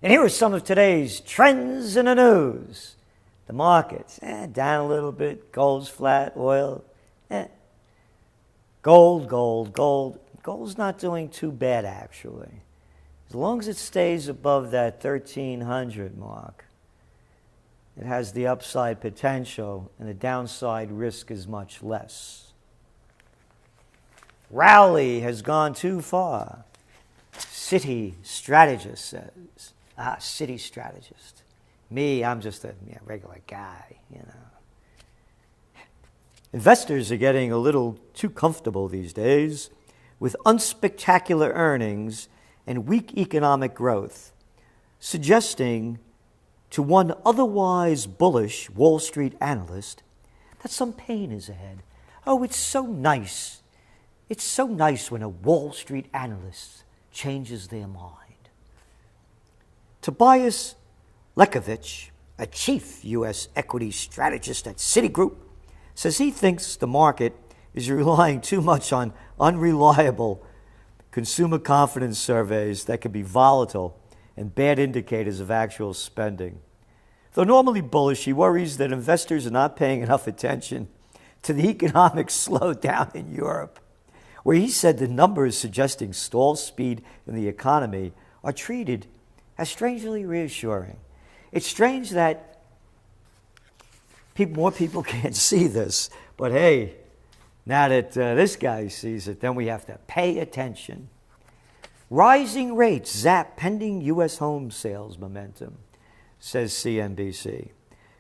And here are some of today's trends in the news. The markets, down a little bit. Gold's flat, oil, Gold. Gold's not doing too bad, actually. As long as it stays above that 1,300 mark, it has the upside potential, and the downside risk is much less. Rally has gone too far, City strategist says. City strategist. Me, I'm just a regular guy, Investors are getting a little too comfortable these days with unspectacular earnings and weak economic growth, suggesting to one otherwise bullish Wall Street analyst that some pain is ahead. Oh, it's so nice. It's so nice when a Wall Street analyst changes their mind. Tobias Lekovich, a chief U.S. equity strategist at Citigroup, says he thinks the market is relying too much on unreliable consumer confidence surveys that can be volatile and bad indicators of actual spending. Though normally bullish, he worries that investors are not paying enough attention to the economic slowdown in Europe, where he said the numbers suggesting stall speed in the economy are treated as strangely reassuring. It's strange that more people can't see this, but hey, now that this guy sees it, then we have to pay attention. Rising rates zap pending U.S. home sales momentum, says CNBC.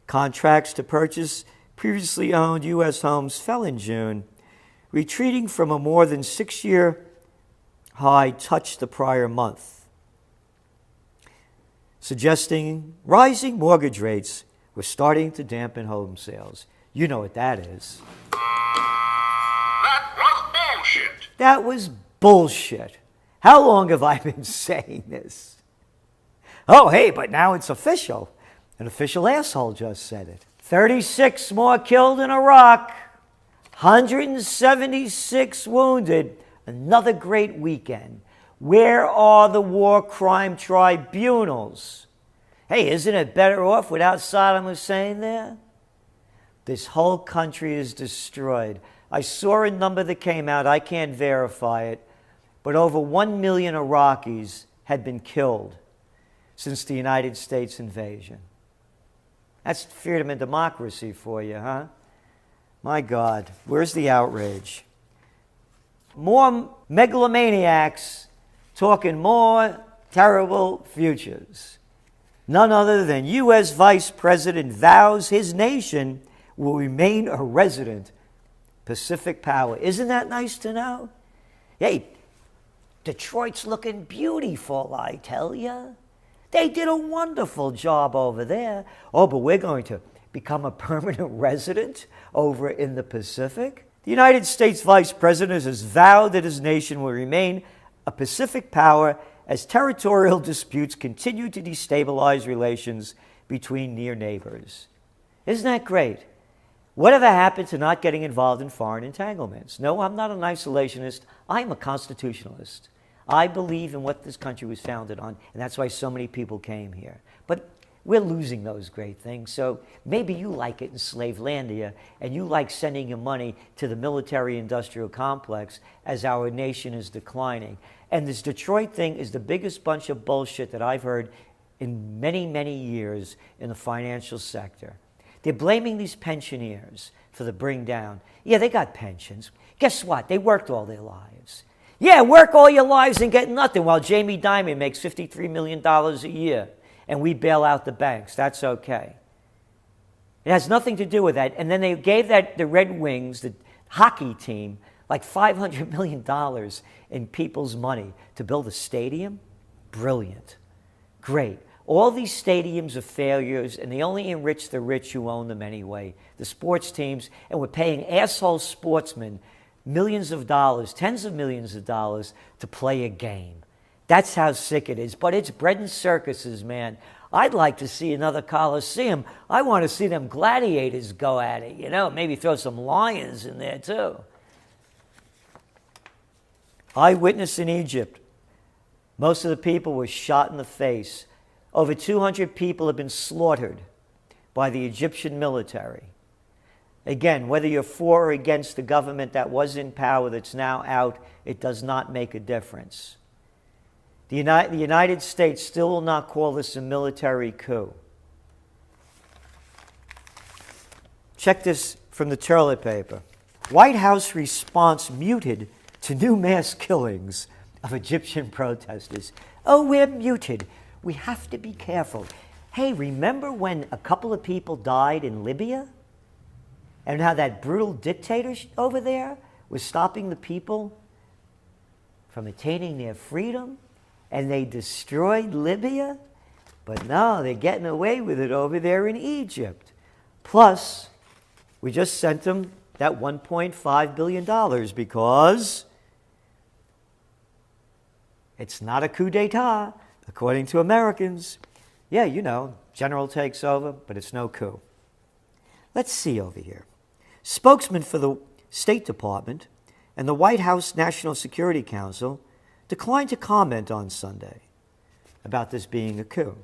Contracts to purchase previously owned U.S. homes fell in June, retreating from a more than 6-year high touched the prior month, suggesting rising mortgage rates were starting to dampen home sales. You know what that is. That was bullshit. That was bullshit. How long have I been saying this? Oh, hey, but now it's official. An official asshole just said it. 36 more killed in Iraq. 176 wounded. Another great weekend. Where are the war crime tribunals? Hey, isn't it better off without Saddam Hussein there? This whole country is destroyed. I saw a number that came out. I can't verify it. But over 1 million Iraqis had been killed since the United States invasion. That's freedom and democracy for you, huh? My God, where's the outrage? More megalomaniacs talking more terrible futures. None other than U.S. Vice President vows his nation will remain a resident Pacific power. Isn't that nice to know? Hey, Detroit's looking beautiful, I tell you. They did a wonderful job over there. Oh, but we're going to become a permanent resident over in the Pacific? The United States Vice President has vowed that his nation will remain a Pacific power as territorial disputes continue to destabilize relations between near neighbors. Isn't that great? Whatever happened to not getting involved in foreign entanglements? No, I'm not an isolationist. I'm a constitutionalist. I believe in what this country was founded on, and that's why so many people came here. But we're losing those great things, so maybe you like it in Slavelandia, and you like sending your money to the military-industrial complex as our nation is declining. And this Detroit thing is the biggest bunch of bullshit that I've heard in many, many years in the financial sector. They're blaming these pensioners for the bring down. Yeah, they got pensions. Guess what? They worked all their lives. Yeah, work all your lives and get nothing while Jamie Dimon makes $53 million a year and we bail out the banks. That's okay. It has nothing to do with that. And then they gave the Red Wings, the hockey team, like $500 million in people's money to build a stadium. Brilliant. Great. All these stadiums are failures, and they only enrich the rich who own them anyway, the sports teams, and we're paying asshole sportsmen millions of dollars, tens of millions of dollars to play a game. That's how sick it is. But it's bread and circuses, man. I'd like to see another Coliseum. I want to see them gladiators go at it, maybe throw some lions in there too. Eyewitness in Egypt. Most of the people were shot in the face. Over 200 people have been slaughtered by the Egyptian military. Again, whether you're for or against the government that was in power that's now out, it does not make a difference. The United States still will not call this a military coup. Check this from the toilet paper. White House response muted to new mass killings of Egyptian protesters. Oh, we're muted. We have to be careful. Hey, remember when a couple of people died in Libya? And how that brutal dictator over there was stopping the people from attaining their freedom? And they destroyed Libya? But no, they're getting away with it over there in Egypt. Plus, we just sent them that $1.5 billion because it's not a coup d'etat, according to Americans. Yeah, you know, general takes over, but it's no coup. Let's see over here. Spokesman for the State Department and the White House National Security Council declined to comment on Sunday about this being a coup.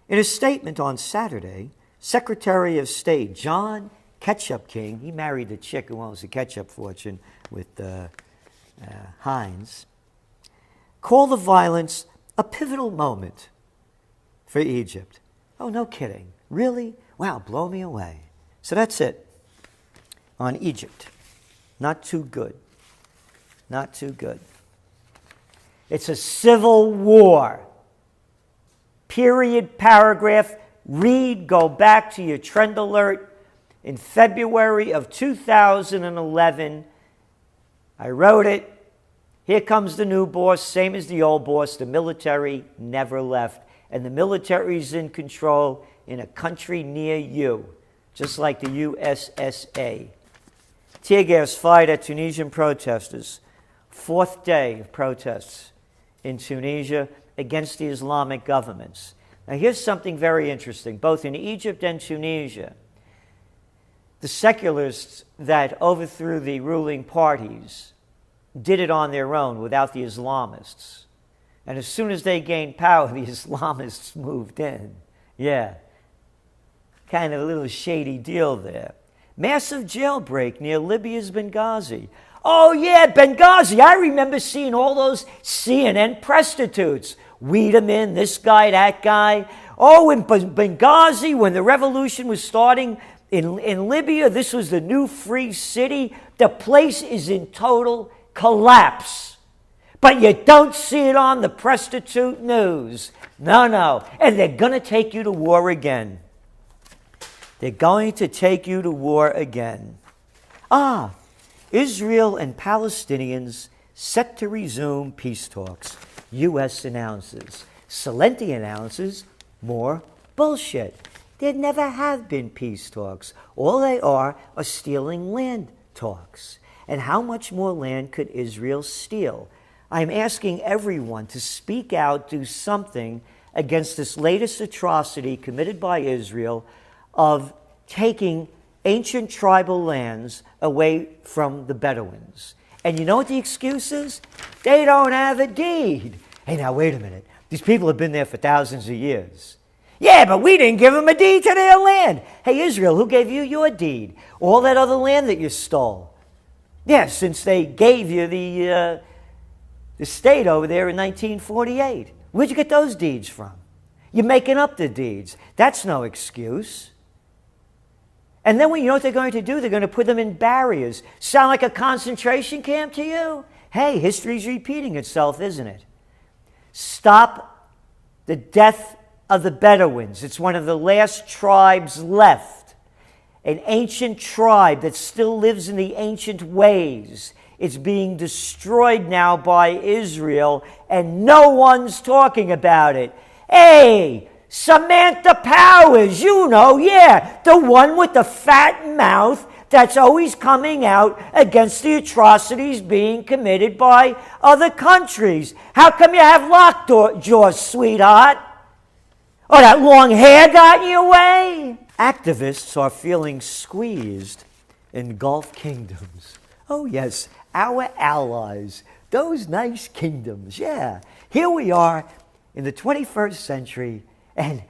In a statement on Saturday, Secretary of State John Ketchup King, he married the chick who owns the ketchup fortune with Heinz, called the violence a pivotal moment for Egypt. Oh, no kidding. Really? Wow, blow me away. So that's it on Egypt. Not too good. Not too good. It's a civil war. Period, paragraph. Read, go back to your trend alert. In February of 2011, I wrote it. Here comes the new boss, same as the old boss. The military never left. And the military's in control in a country near you, just like the USSA. Tear gas fired at Tunisian protesters. Fourth day of protests in Tunisia against the Islamic governments. Now here's something very interesting. Both in Egypt and Tunisia, the secularists that overthrew the ruling parties did it on their own without the Islamists. And as soon as they gained power, the Islamists moved in. Yeah. Kind of a little shady deal there. Massive jailbreak near Libya's Benghazi. Oh, yeah, Benghazi. I remember seeing all those CNN prostitutes. Weed them in, this guy, that guy. Oh, in Benghazi, when the revolution was starting in Libya, this was the new free city. The place is in total collapse. But you don't see it on the prostitute news. No. And they're going to take you to war again. They're going to take you to war again. Israel and Palestinians set to resume peace talks. U.S. announces. Celente announces more bullshit. There never have been peace talks. All they are stealing land talks. And how much more land could Israel steal? I'm asking everyone to speak out, do something against this latest atrocity committed by Israel of taking ancient tribal lands away from the Bedouins. And you know what the excuse is? They don't have a deed. Hey, now wait a minute. These people have been there for thousands of years. Yeah, but we didn't give them a deed to their land. Hey, Israel, who gave you your deed? All that other land that you stole. Yeah, since they gave you the state over there in 1948. Where'd you get those deeds from? You're making up the deeds. That's no excuse. And then you know what they're going to do? They're going to put them in barriers. Sound like a concentration camp to you? Hey, history's repeating itself, isn't it? Stop the death of the Bedouins. It's one of the last tribes left. An ancient tribe that still lives in the ancient ways. It's being destroyed now by Israel, and no one's talking about it. Hey, Samantha Powers, you know, yeah, the one with the fat mouth that's always coming out against the atrocities being committed by other countries. How come you have lockjaw, sweetheart? Oh, that long hair got in your way? Activists are feeling squeezed in Gulf kingdoms. Oh, yes, our allies, those nice kingdoms, yeah. Here we are in the 21st century, and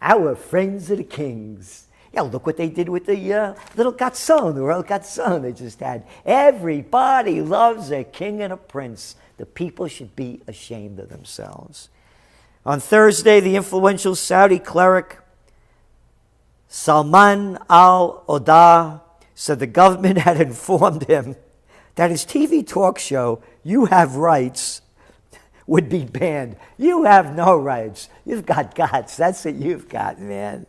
our friends are the kings. Yeah, look what they did with the little garçon, the royal garçon they just had. Everybody loves a king and a prince. The people should be ashamed of themselves. On Thursday, the influential Saudi cleric Salman al-Odeh said the government had informed him that his TV talk show, You Have Rights, would be banned. You have no rights. You've got guts. That's what you've got, man.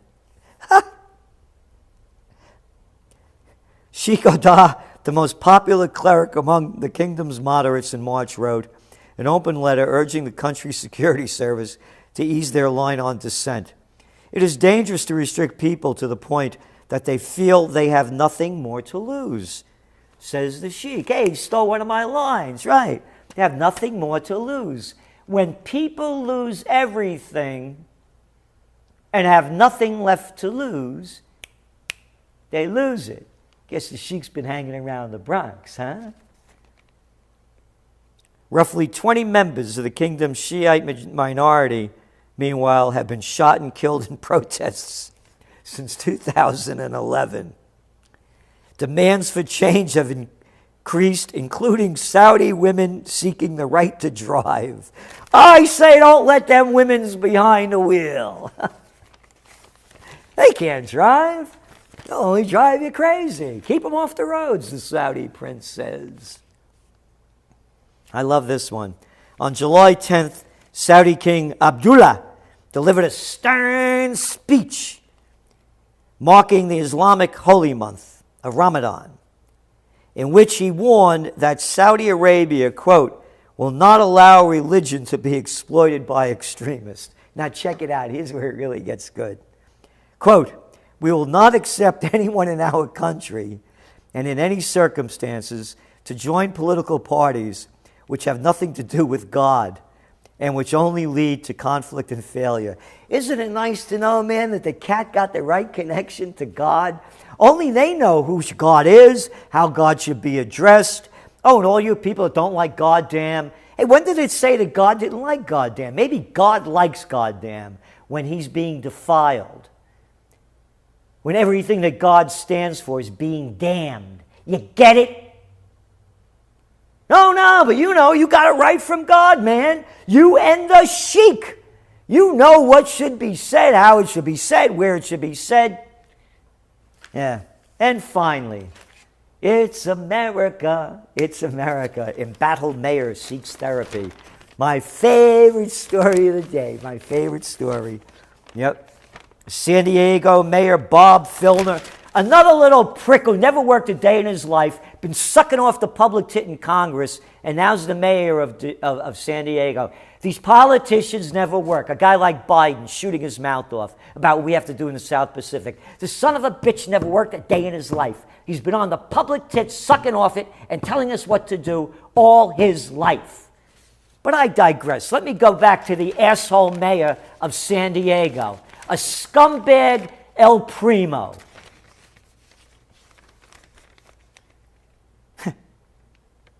Sheikh Odeh, the most popular cleric among the kingdom's moderates in March, wrote an open letter urging the country's security service to ease their line on dissent. It is dangerous to restrict people to the point that they feel they have nothing more to lose, says the sheikh. Hey, he stole one of my lines, right? They have nothing more to lose. When people lose everything and have nothing left to lose, they lose it. Guess the sheik's been hanging around the Bronx, huh? Roughly 20 members of the kingdom's Shiite minority, meanwhile, have been shot and killed in protests since 2011. Demands for change have increased, including Saudi women seeking the right to drive. I say don't let them women's behind the wheel. They can't drive. They'll only drive you crazy. Keep them off the roads, the Saudi prince says. I love this one. On July 10th, Saudi King Abdullah delivered a stern speech marking the Islamic holy month of Ramadan, in which he warned that Saudi Arabia, quote, will not allow religion to be exploited by extremists. Now check it out. Here's where it really gets good. Quote, we will not accept anyone in our country and in any circumstances to join political parties which have nothing to do with God and which only lead to conflict and failure. Isn't it nice to know, man, that the cat got the right connection to God? Only they know who God is, how God should be addressed. Oh, and all you people that don't like goddamn. Hey, when did it say that God didn't like goddamn? Maybe God likes goddamn when he's being defiled. When everything that God stands for is being damned. You get it? No, but you know, you got it right from God, man. You and the sheik. You know what should be said, how it should be said, where it should be said. Yeah. And finally, it's America. It's America. Embattled mayor seeks therapy. My favorite story of the day. My favorite story. Yep. San Diego Mayor Bob Filner, another little prick who never worked a day in his life, been sucking off the public tit in Congress, and now's the mayor of San Diego. These politicians never work. A guy like Biden shooting his mouth off about what we have to do in the South Pacific. The son of a bitch never worked a day in his life. He's been on the public tit, sucking off it, and telling us what to do all his life. But I digress. Let me go back to the asshole mayor of San Diego. A scumbag El Primo.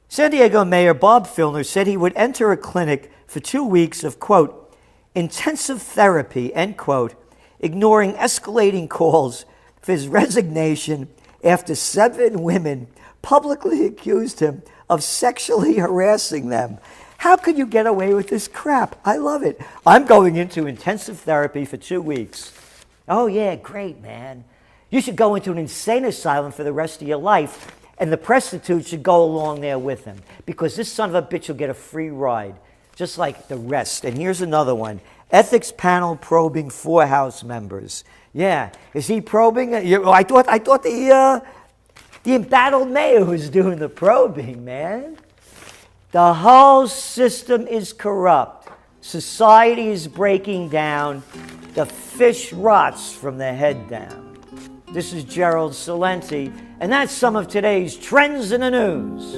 San Diego Mayor Bob Filner said he would enter a clinic for 2 weeks of, quote, intensive therapy, end quote, ignoring escalating calls for his resignation after 7 women publicly accused him of sexually harassing them. How could you get away with this crap? I love it. I'm going into intensive therapy for 2 weeks. Oh, yeah, great, man. You should go into an insane asylum for the rest of your life, and the prostitute should go along there with him, because this son of a bitch will get a free ride, just like the rest. And here's another one. Ethics panel probing 4 House members. Yeah, is he probing? I thought the embattled mayor was doing the probing, man. The whole system is corrupt. Society is breaking down. The fish rots from the head down. This is Gerald Celente, and that's some of today's trends in the news.